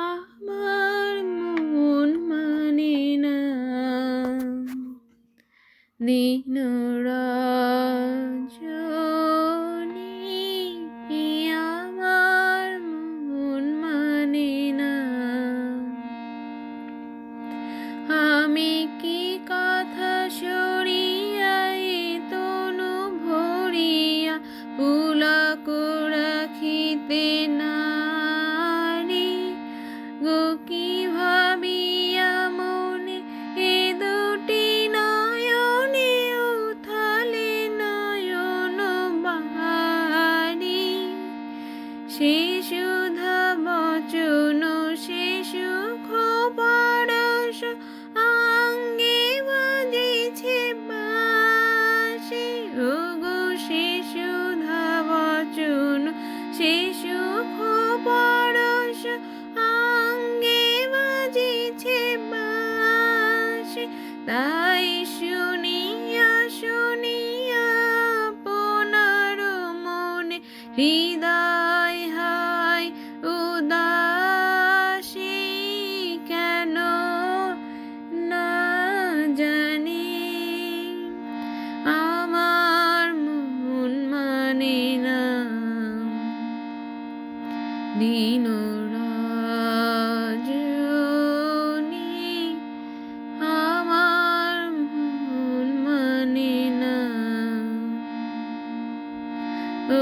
আমার মন মানে না দিন রজনী, আমার মন মানে না। আমি কি কথা সরিয়াই তনু ভরিয়া পুলক রাখিতে নারি গো, কি ভাবিয়া মনে এ দুটি নয়নে উথালে নয়ন বাহারি। সে সুধা বচন সে সুখ পরশ অঙ্গে বাজিছে বাঁশি, ওগো সে সুধা বচন সে সুখ পরশ অঙ্গে বাজিছে বাঁশি। তাই শুনিয়া শুনিয়া আপনার মনে হৃদয় হয় উদাসী, কেন না জানি আমার মন মানে না দিন রজনী, আমার মন মানে না।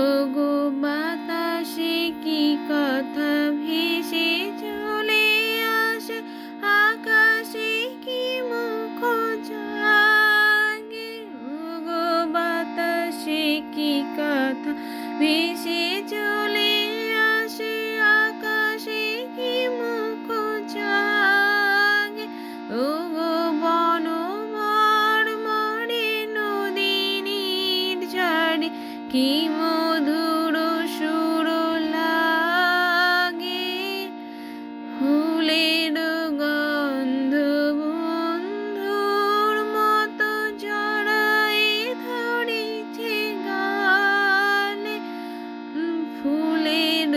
ওগো বাতাসে কি কথা ভেসে চলে আসে, আকাশে কি মুখ জাগে। ওগো বাতাসে কি কথা ভেসে চলে আসে, আকাশে কি মুখ জাগে। ওগো বন মর্মরে নদীর ঝাড়ে কি মধুর সুর লাগে, ফুলের গন্ধ বন্ধুর মতো জড়ায়ে ধরেছে গালে। ফুলের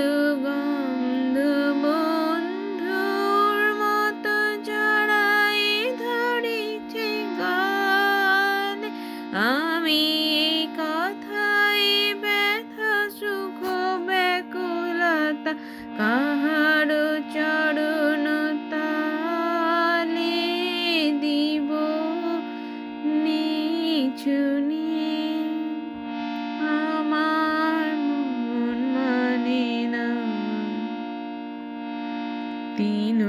গন্ধ বন্ধুর মতো জড়ায়ে ধরেছে গালে। আমি কথায় ব্যথা সুখ ব্যাকুলতা কাহার চরণ তালে দিব নিছুনি, আমার মন মানে না দিন